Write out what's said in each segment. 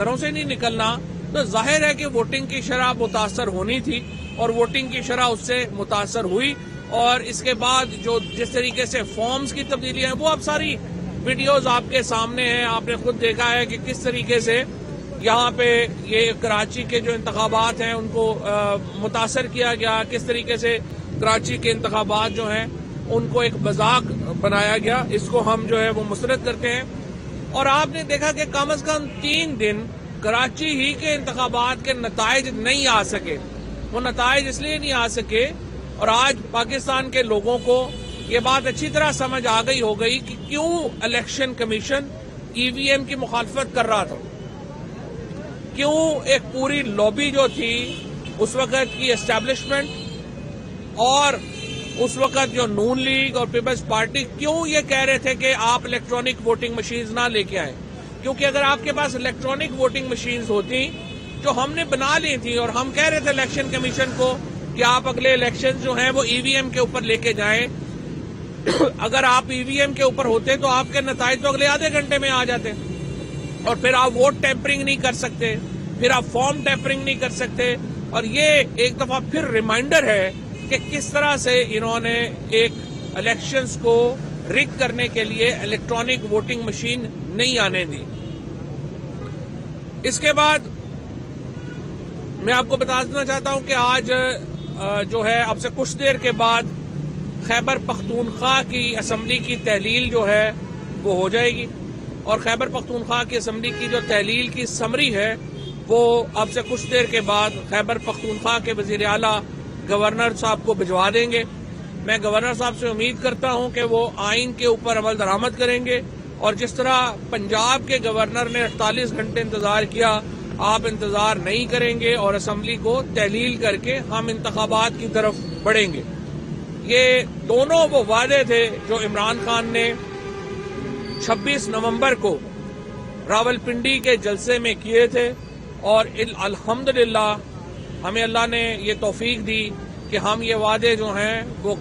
گھروں سے نہیں نکلنا تو ظاہر ہے کہ ووٹنگ کی شرح متاثر ہونی تھی اور ووٹنگ کی شرح اس سے متاثر ہوئی. اور اس کے بعد جو جس طریقے سے فارمز کی تبدیلیاں ہیں وہ اب ساری ویڈیوز آپ کے سامنے ہیں. آپ نے خود دیکھا ہے کہ کس طریقے سے یہاں پہ یہ کراچی کے جو انتخابات ہیں ان کو متاثر کیا گیا, کس طریقے سے کراچی کے انتخابات جو ہیں ان کو ایک مذاق بنایا گیا. اس کو ہم جو ہے وہ مسترد کرتے ہیں. اور آپ نے دیکھا کہ کم از کم 3 دن کراچی ہی کے انتخابات کے نتائج نہیں آ سکے. وہ نتائج اس لیے نہیں آ سکے اور آج پاکستان کے لوگوں کو یہ بات اچھی طرح سمجھ آ گئی ہو گئی کہ کیوں الیکشن کمیشن EVM کی مخالفت کر رہا تھا, کیوں ایک پوری لابی جو تھی اس وقت کی اسٹیبلشمنٹ اور اس وقت جو نون لیگ اور پیپلز پارٹی کیوں یہ کہہ رہے تھے کہ آپ الیکٹرانک ووٹنگ مشینز نہ لے کے آئیں. کیونکہ اگر آپ کے پاس الیکٹرانک ووٹنگ مشینز ہوتی جو ہم نے بنا لی تھی اور ہم کہہ رہے تھے الیکشن کمیشن کو کہ آپ اگلے الیکشن جو ہیں وہ EVM کے اوپر لے کے جائیں, اگر آپ EVM کے اوپر ہوتے تو آپ کے نتائج تو اگلے آدھے گھنٹے میں آ جاتے اور پھر آپ ووٹ ٹیمپرنگ نہیں کر سکتے, پھر آپ فارم ٹیمپرنگ نہیں کر سکتے. اور یہ ایک دفعہ پھر ریمائنڈر ہے کہ کس طرح سے انہوں نے ایک الیکشنز کو رگ کرنے کے لیے الیکٹرانک ووٹنگ مشین نہیں آنے دی. اس کے بعد میں آپ کو بتا دینا چاہتا ہوں کہ آج جو ہے اب سے کچھ دیر کے بعد خیبر پختونخوا کی اسمبلی کی تحلیل جو ہے وہ ہو جائے گی اور خیبر پختونخوا کی اسمبلی کی جو تحلیل کی سمری ہے وہ اب سے کچھ دیر کے بعد خیبر پختونخوا کے وزیر اعلیٰ گورنر صاحب کو بھجوا دیں گے. میں گورنر صاحب سے امید کرتا ہوں کہ وہ آئین کے اوپر عمل درآمد کریں گے اور جس طرح پنجاب کے گورنر نے 48 گھنٹے انتظار کیا آپ انتظار نہیں کریں گے اور اسمبلی کو تحلیل کر کے ہم انتخابات کی طرف بڑھیں گے. یہ دونوں وہ وعدے تھے جو عمران خان نے 26 نومبر کو راولپنڈی کے جلسے میں کیے تھے اور الحمدللہ ہمیں اللہ نے یہ توفیق دی کہ ہم یہ وعدے جو ہیں وہ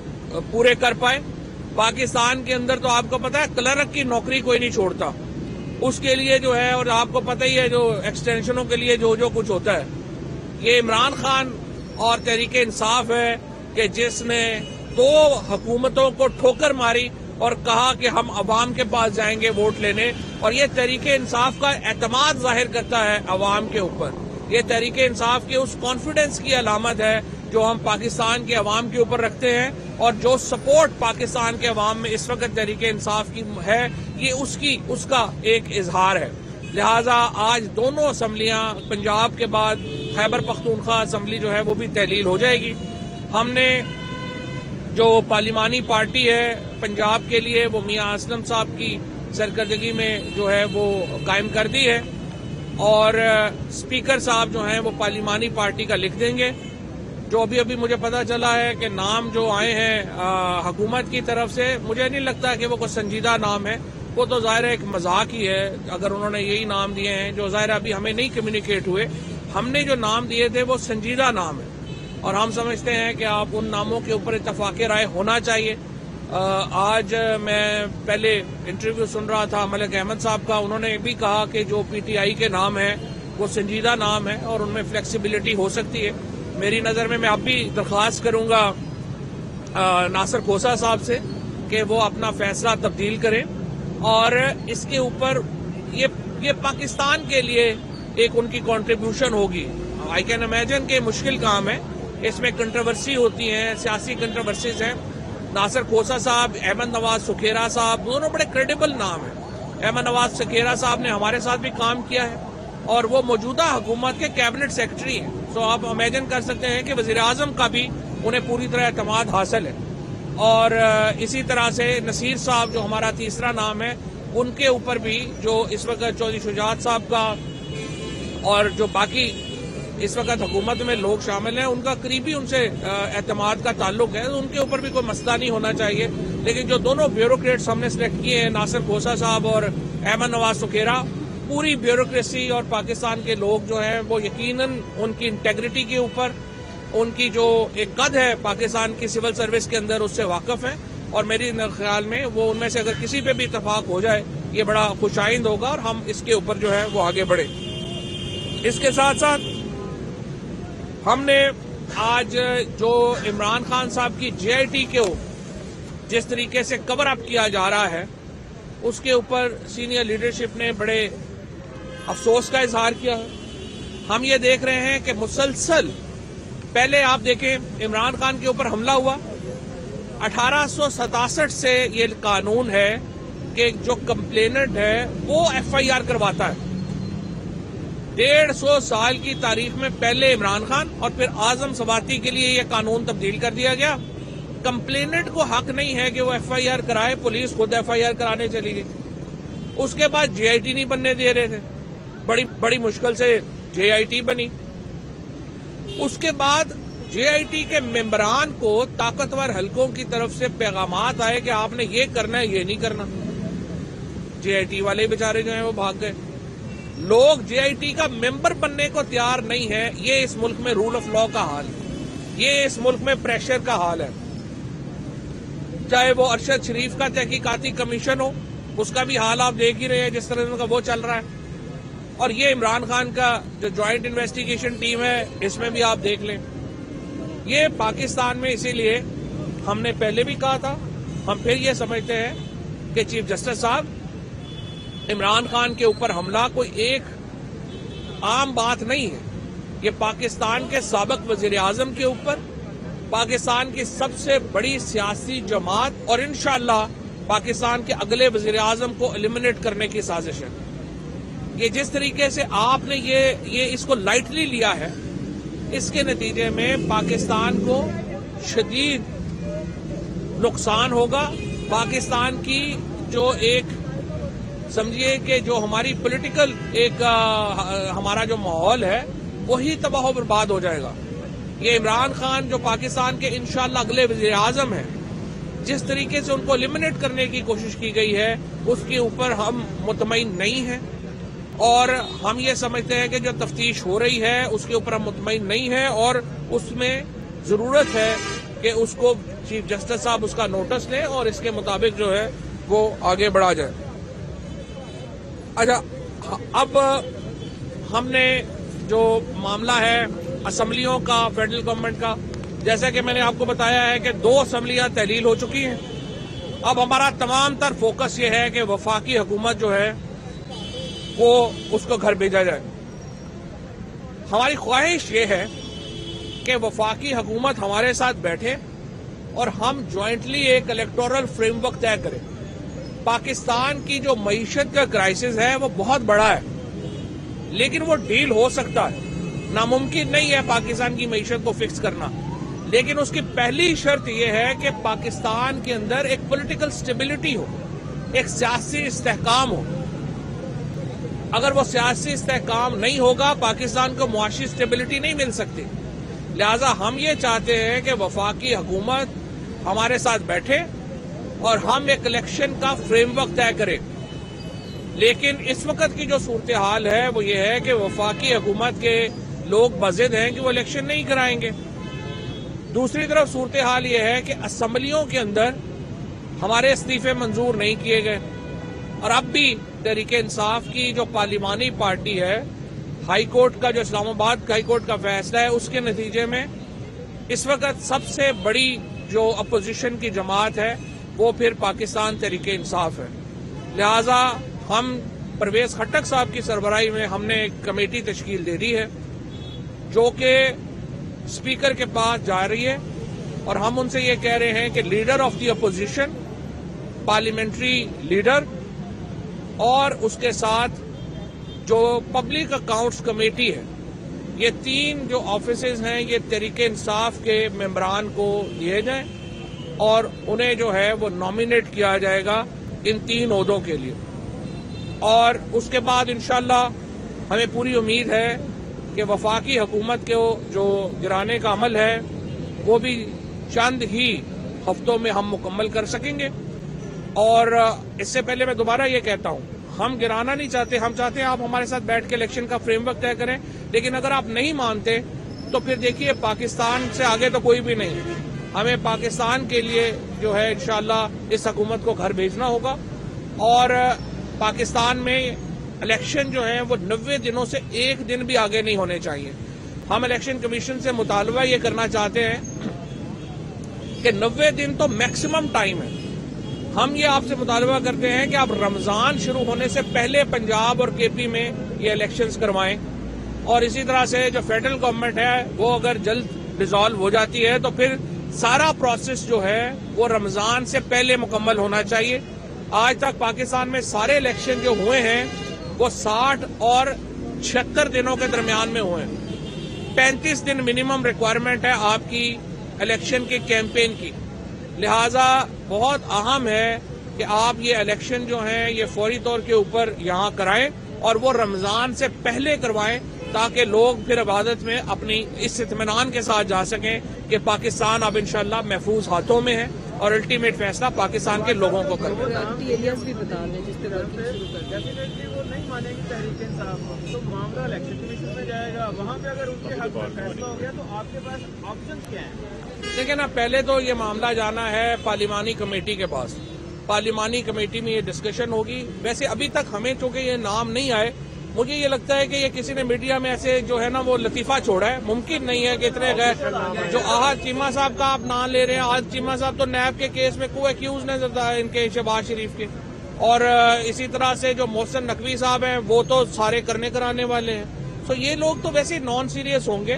پورے کر پائے. پاکستان کے اندر تو آپ کو پتا ہے کلرک کی نوکری کوئی نہیں چھوڑتا, اس کے لیے جو ہے اور آپ کو پتہ ہی ہے جو ایکسٹینشنوں کے لیے جو کچھ ہوتا ہے. یہ عمران خان اور تحریک انصاف ہے کہ جس نے 2 حکومتوں کو ٹھوکر ماری اور کہا کہ ہم عوام کے پاس جائیں گے ووٹ لینے, اور یہ تحریک انصاف کا اعتماد ظاہر کرتا ہے عوام کے اوپر. یہ تحریک انصاف کے اس کانفیڈنس کی علامت ہے جو ہم پاکستان کے عوام کے اوپر رکھتے ہیں اور جو سپورٹ پاکستان کے عوام میں اس وقت تحریک انصاف کی ہے یہ اس کا ایک اظہار ہے. لہٰذا آج دونوں اسمبلیاں پنجاب کے بعد خیبر پختونخوا اسمبلی جو ہے وہ بھی تحلیل ہو جائے گی. ہم نے جو پارلیمانی پارٹی ہے پنجاب کے لیے وہ میاں اسلم صاحب کی سرکردگی میں جو ہے وہ قائم کر دی ہے اور اسپیکر صاحب جو ہیں وہ پارلیمانی پارٹی کا لکھ دیں گے. جو ابھی مجھے پتا چلا ہے کہ نام جو آئے ہیں حکومت کی طرف سے مجھے نہیں لگتا کہ وہ کوئی سنجیدہ نام ہے, وہ تو ظاہر ایک مذاق ہی ہے اگر انہوں نے یہی نام دیے ہیں جو ظاہر ابھی ہمیں نہیں کمیونیکیٹ ہوئے. ہم نے جو نام دیے تھے وہ سنجیدہ نام ہے اور ہم سمجھتے ہیں کہ آپ ان ناموں کے اوپر اتفاق رائے ہونا چاہیے. آج میں پہلے انٹرویو سن رہا تھا ملک احمد صاحب کا, انہوں نے بھی کہا کہ جو PTI کے نام ہیں وہ سنجیدہ نام ہے اور ان میں فلیکسیبلٹی ہو سکتی ہے. میری نظر میں اب بھی درخواست کروں گا ناصر کھوسہ صاحب سے کہ وہ اپنا فیصلہ تبدیل کریں اور اس کے اوپر یہ پاکستان کے لیے ایک ان کی کنٹریبیوشن ہوگی. آئی کین امیجن کہ مشکل کام ہے, اس میں کنٹروورسی ہوتی ہیں, سیاسی کنٹروورسیز ہیں. ناصر کھوسہ صاحب, احمد نواز سکھیرا صاحب دونوں بڑے کریڈیبل نام ہیں. احمد نواز سکھیرا صاحب نے ہمارے ساتھ بھی کام کیا ہے اور وہ موجودہ حکومت کے کیبنٹ سیکرٹری ہیں. سو آپ امیجن کر سکتے ہیں کہ وزیر اعظم کا بھی انہیں پوری طرح اعتماد حاصل ہے. اور اسی طرح سے نصیر صاحب جو ہمارا تیسرا نام ہے ان کے اوپر بھی جو اس وقت چودھری شجاعت صاحب کا اور جو باقی اس وقت حکومت میں لوگ شامل ہیں ان کا قریبی ان سے اعتماد کا تعلق ہے, ان کے اوپر بھی کوئی مسئلہ نہیں ہونا چاہیے. لیکن جو دونوں بیوروکریٹس ہم نے سلیکٹ کیے ہیں ناصر کھوسہ صاحب اور احمد نواز سکھیرا, پوری بیوروکریسی اور پاکستان کے لوگ جو ہیں وہ یقیناً ان کی انٹیگریٹی کے اوپر ان کی جو ایک قد ہے پاکستان کی سول سروس کے اندر اس سے واقف ہیں اور میری خیال میں وہ ان میں سے اگر کسی پہ بھی اتفاق ہو جائے یہ بڑا خوش آئند ہوگا اور ہم اس کے اوپر جو ہے وہ آگے بڑھیں. اس کے ساتھ ساتھ ہم نے آج جو عمران خان صاحب کی JIT کو جس طریقے سے کور اپ کیا جا رہا ہے اس کے اوپر سینئر لیڈرشپ نے بڑے افسوس کا اظہار کیا ہے. ہم یہ دیکھ رہے ہیں کہ مسلسل پہلے آپ دیکھیں عمران خان کے اوپر حملہ ہوا 1867 سے یہ قانون ہے کہ جو کمپلیننٹ ہے وہ FIR کرواتا ہے. 150 سال کی تاریخ میں پہلے عمران خان اور پھر اعظم سواتی کے لیے یہ قانون تبدیل کر دیا گیا. کمپلیننٹ کو حق نہیں ہے کہ وہ FIR کرائے, پولیس خود FIR کرانے چلی گئی. اس کے بعد JIT نہیں بننے دے رہے تھے, بڑی مشکل سے JIT بنی. اس کے بعد JIT کے ممبران کو طاقتور حلقوں کی طرف سے پیغامات آئے کہ آپ نے یہ کرنا ہے, یہ نہیں کرنا. JIT والے بیچارے جو ہیں وہ بھاگ گئے. لوگ JIT کا ممبر بننے کو تیار نہیں ہے. یہ اس ملک میں رول آف لا کا حال ہے, یہ اس ملک میں پریشر کا حال ہے. چاہے وہ ارشد شریف کا تحقیقاتی کمیشن ہو, اس کا بھی حال آپ دیکھ ہی رہے ہیں جس طرح کا وہ چل رہا ہے, اور یہ عمران خان کا جو جوائنٹ انویسٹیگیشن ٹیم ہے اس میں بھی آپ دیکھ لیں. یہ پاکستان میں اسی لیے ہم نے پہلے بھی کہا تھا, ہم پھر یہ سمجھتے ہیں کہ چیف جسٹس صاحب عمران خان کے اوپر حملہ کوئی ایک عام بات نہیں ہے. یہ پاکستان کے سابق وزیر اعظم کے اوپر, پاکستان کی سب سے بڑی سیاسی جماعت اور انشاءاللہ پاکستان کے اگلے وزیر اعظم کو ایلیمنیٹ کرنے کی سازش ہے. یہ جس طریقے سے آپ نے یہ اس کو لائٹلی لیا ہے, اس کے نتیجے میں پاکستان کو شدید نقصان ہوگا. پاکستان کی جو ایک سمجھیے کہ جو ہماری پولیٹیکل ایک ہمارا جو ماحول ہے وہی تباہ و برباد ہو جائے گا. یہ عمران خان جو پاکستان کے انشاءاللہ اگلے وزیر اعظم ہیں, جس طریقے سے ان کو ایلیمنیٹ کرنے کی کوشش کی گئی ہے اس کے اوپر ہم مطمئن نہیں ہیں, اور ہم یہ سمجھتے ہیں کہ جو تفتیش ہو رہی ہے اس کے اوپر ہم مطمئن نہیں ہیں, اور اس میں ضرورت ہے کہ اس کو چیف جسٹس صاحب اس کا نوٹس لیں اور اس کے مطابق جو ہے وہ آگے بڑھا جائے. اچھا, اب ہم نے جو معاملہ ہے اسمبلیوں کا فیڈرل گورنمنٹ کا, جیسا کہ میں نے آپ کو بتایا ہے کہ 2 اسمبلیاں تحلیل ہو چکی ہیں. اب ہمارا تمام تر فوکس یہ ہے کہ وفاقی حکومت جو ہے وہ اس کو گھر بھیجا جائے. ہماری خواہش یہ ہے کہ وفاقی حکومت ہمارے ساتھ بیٹھے اور ہم جوائنٹلی ایک الیکٹورل فریم ورک طے کریں. پاکستان کی جو معیشت کا کرائسس ہے وہ بہت بڑا ہے, لیکن وہ ڈیل ہو سکتا ہے. ناممکن نہیں ہے پاکستان کی معیشت کو فکس کرنا, لیکن اس کی پہلی شرط یہ ہے کہ پاکستان کے اندر ایک پولیٹیکل سٹیبلٹی ہو, ایک سیاسی استحکام ہو. اگر وہ سیاسی استحکام نہیں ہوگا پاکستان کو معاشی سٹیبلٹی نہیں مل سکتی. لہذا ہم یہ چاہتے ہیں کہ وفاقی حکومت ہمارے ساتھ بیٹھے اور ہم ایک الیکشن کا فریم ورک طے کریں. لیکن اس وقت کی جو صورتحال ہے وہ یہ ہے کہ وفاقی حکومت کے لوگ بضد ہیں کہ وہ الیکشن نہیں کرائیں گے. دوسری طرف صورتحال یہ ہے کہ اسمبلیوں کے اندر ہمارے استعفے منظور نہیں کیے گئے, اور اب بھی تحریک انصاف کی جو پارلیمانی پارٹی ہے, ہائی کورٹ کا جو اسلام آباد ہائی کورٹ کا فیصلہ ہے اس کے نتیجے میں اس وقت سب سے بڑی جو اپوزیشن کی جماعت ہے وہ پھر پاکستان تحریک انصاف ہے. لہذا ہم پرویز خٹک صاحب کی سربراہی میں ہم نے ایک کمیٹی تشکیل دے دی ہے جو کہ اسپیکر کے پاس جا رہی ہے, اور ہم ان سے یہ کہہ رہے ہیں کہ leader of the opposition, parliamentary leader, اور اس کے ساتھ جو پبلک اکاؤنٹس کمیٹی ہے, یہ 3 جو آفیسز ہیں یہ تحریک انصاف کے ممبران کو دیے جائیں اور انہیں جو ہے وہ نامینیٹ کیا جائے گا ان 3 عہدوں کے لیے. اور اس کے بعد انشاءاللہ ہمیں پوری امید ہے کہ وفاقی حکومت کے جو گرانے کا عمل ہے وہ بھی چند ہی ہفتوں میں ہم مکمل کر سکیں گے. اور اس سے پہلے میں دوبارہ یہ کہتا ہوں, ہم گرانا نہیں چاہتے, ہم چاہتے ہیں آپ ہمارے ساتھ بیٹھ کے الیکشن کا فریم ورک طے کریں. لیکن اگر آپ نہیں مانتے تو پھر دیکھیے پاکستان سے آگے تو کوئی بھی نہیں. ہمیں پاکستان کے لیے جو ہے انشاءاللہ اس حکومت کو گھر بھیجنا ہوگا, اور پاکستان میں الیکشن جو ہے وہ 90 دنوں سے ایک دن بھی آگے نہیں ہونے چاہیے. ہم الیکشن کمیشن سے مطالبہ یہ کرنا چاہتے ہیں کہ 90 دن تو میکسیمم ٹائم ہے. ہم یہ آپ سے مطالبہ کرتے ہیں کہ آپ رمضان شروع ہونے سے پہلے پنجاب اور کے پی میں یہ الیکشنز کروائیں, اور اسی طرح سے جو فیڈرل گورنمنٹ ہے وہ اگر جلد ڈیزالو ہو جاتی ہے تو پھر سارا پروسیس جو ہے وہ رمضان سے پہلے مکمل ہونا چاہیے. آج تک پاکستان میں سارے الیکشن جو ہوئے ہیں وہ 60 اور 76 دنوں کے درمیان میں ہوئے ہیں. 35 دن منیمم ریکوائرمنٹ ہے آپ کی الیکشن کے کیمپین کی. لہذا بہت اہم ہے کہ آپ یہ الیکشن جو ہیں یہ فوری طور کے اوپر یہاں کرائیں اور وہ رمضان سے پہلے کروائیں تاکہ لوگ پھر عبادت میں اپنی اس اطمینان کے ساتھ جا سکیں کہ پاکستان اب انشاءاللہ محفوظ ہاتھوں میں ہے اور الٹیمیٹ فیصلہ پاکستان کے لوگوں کو کرنا ہے. وہ نہیں مانیں گے تحریک انصاف تو معاملہ الیکشن کمیشن میں جائے گا, وہاں پہ اگر ان کے حق میں فیصلہ ہو گیا تو آپ کے پاس آپشن کیا ہیں؟ دیکھیں نا, پہلے تو یہ معاملہ جانا ہے پارلیمانی کمیٹی کے پاس. پارلیمانی کمیٹی میں یہ ڈسکشن ہوگی. ویسے ابھی تک ہمیں چونکہ یہ نام نہیں آئے, مجھے یہ لگتا ہے کہ یہ کسی نے میڈیا میں ایسے جو ہے نا وہ لطیفہ چھوڑا ہے. ممکن نہیں ہے کہ اتنے غیر جو احد چیمہ صاحب کا آپ نام لے رہے ہیں. احد چیمہ صاحب تو نیب کے کیس میں کو ایکیوز نظر آئے ان کے شہباز شریف کے, اور اسی طرح سے جو محسن نقوی صاحب ہیں وہ تو سارے کرنے کرانے والے ہیں. تو یہ لوگ تو ویسے نان سیریس ہوں گے,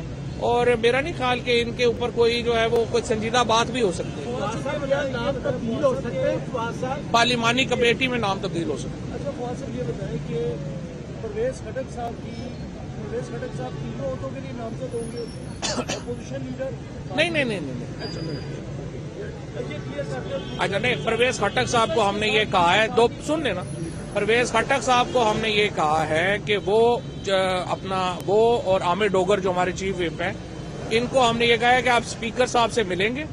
اور میرا نہیں خیال کہ ان کے اوپر کوئی جو ہے وہ کوئی سنجیدہ بات بھی ہو سکتی ہے. پارلیمانی کمیٹی میں نام تبدیل ہو سکتا ہے. اچھا فواد صاحب یہ بتائیں کہ پرویز خٹک صاحب تینوں عہدوں کے لیے نامزد ہوں گے, اپوزیشن لیڈر نہیں. اچھا نہیں, پرویز خٹک صاحب کو ہم نے یہ کہا ہے, سن لینا, پرویز خٹک صاحب کو ہم نے یہ کہا ہے کہ وہ وہ اور عامر ڈوگر جو ہمارے چیف وپ ہیں, ان کو ہم نے یہ کہا ہے کہ آپ اسپیکر صاحب سے ملیں گے,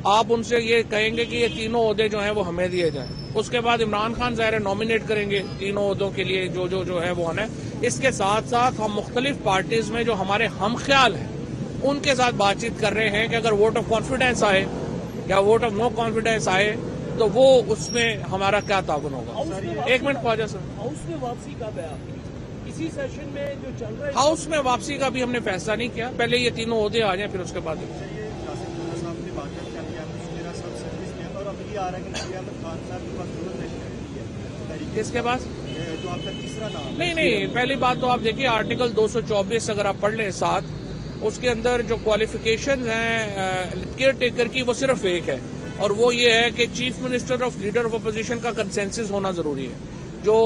آپ ان سے یہ کہیں گے کہ یہ تینوں عہدے جو ہیں وہ ہمیں دیے جائیں. اس کے بعد عمران خان ظاہر نامینیٹ کریں گے تینوں عہدوں کے لیے جو ہے وہ ہے. اس کے ساتھ ساتھ ہم مختلف پارٹیز میں جو ہمارے ہم خیال ہیں ان کے ساتھ بات چیت کر رہے ہیں کہ اگر ووٹ آف کانفیڈینس آئے یا ووٹ آف نو کانفیڈینس آئے تو وہ اس میں ہمارا کیا تعاون ہوگا. ایک منٹ خواجہ سر, ہاؤس میں واپسی کب ہے آپ کی؟ اسی سیشن میں جو چل رہا ہے ہاؤس میں واپسی کا بھی ہم نے فیصلہ نہیں کیا. پہلے یہ تینوں عہدے آ جائیں پھر اس کے بعد اس کے بعد نہیں. پہلی بات تو آپ دیکھیے آرٹیکل 224 اگر آپ پڑھ لیں ساتھ, اس کے اندر جو کوالیفیکیشنز ہیں کیئر ٹیکر کی وہ صرف ایک ہے, اور وہ یہ ہے کہ chief minister of leader of opposition کا کنسنسس ہونا ضروری ہے. جو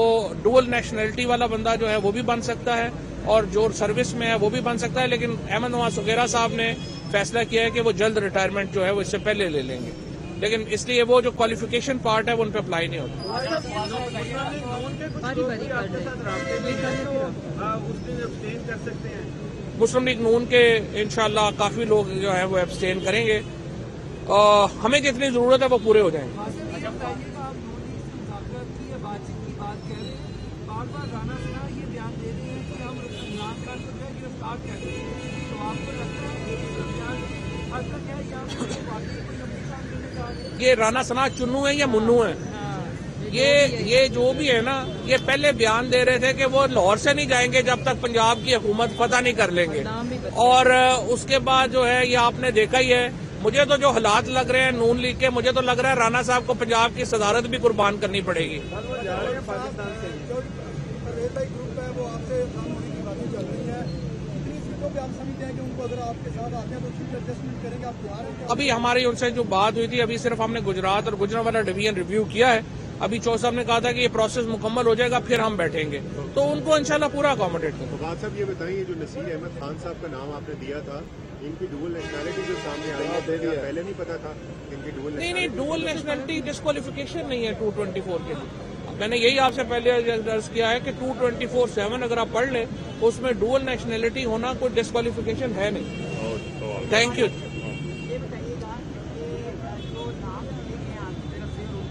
ڈوئل نیشنلٹی والا بندہ جو ہے وہ بھی بن سکتا ہے اور جو سروس میں ہے وہ بھی بن سکتا ہے, لیکن احمد نواز سغیرہ صاحب نے فیصلہ کیا ہے کہ وہ جلد ریٹائرمنٹ جو ہے وہ اس سے پہلے لے لیں گے, لیکن اس لیے وہ جو کوالیفیکیشن پارٹ ہے وہ ان پہ اپلائی نہیں ہوتا. مسلم لیگ نون کے انشاءاللہ کافی لوگ جو ہے وہ ایبسٹین کریں گے, ہمیں جتنی ضرورت ہے وہ پورے ہو جائیں گے. یہ رانا ثنا چنو ہے یا منو ہے, یہ جو بھی ہے نا, یہ پہلے بیان دے رہے تھے کہ وہ لاہور سے نہیں جائیں گے جب تک پنجاب کی حکومت فتح نہیں کر لیں گے, اور اس کے بعد جو ہے یہ آپ نے دیکھا ہی ہے. مجھے تو جو حالات لگ رہے ہیں نون لیگ کے, مجھے تو لگ رہا ہے رانا صاحب کو پنجاب کی صدارت بھی قربان کرنی پڑے گی. ابھی ہماری ان سے جو بات ہوئی تھی, ابھی صرف ہم نے گجرات اور گجرانوالہ ڈویژن ریویو کیا ہے. ابھی چودھری صاحب نے کہا تھا کہ یہ پروسیس مکمل ہو جائے گا پھر ہم بیٹھیں گے, تو ان کو انشاءاللہ پورا اکوموڈیٹ کریں. فواد صاحب یہ بتائیے, جو نصیر احمد خان صاحب کا نام آپ نے دیا تھا, ان کی ڈوئل نیشنلٹی جو سامنے آئی ہے پہلے نہیں پتا تھا ان کی ڈوئل نہیں, ڈوئل نیشنلٹی ڈسکوالیفیکیشن نہیں ہے 224 کے لیے. میں نے یہی آپ سے پہلے عرض کیا ہے کہ 224(7) اگر آپ پڑھ لیں اس میں ڈوئل نیشنلٹی ہونا کوئی ڈسکوالیفیکیشن ہے نہیں. Thank you.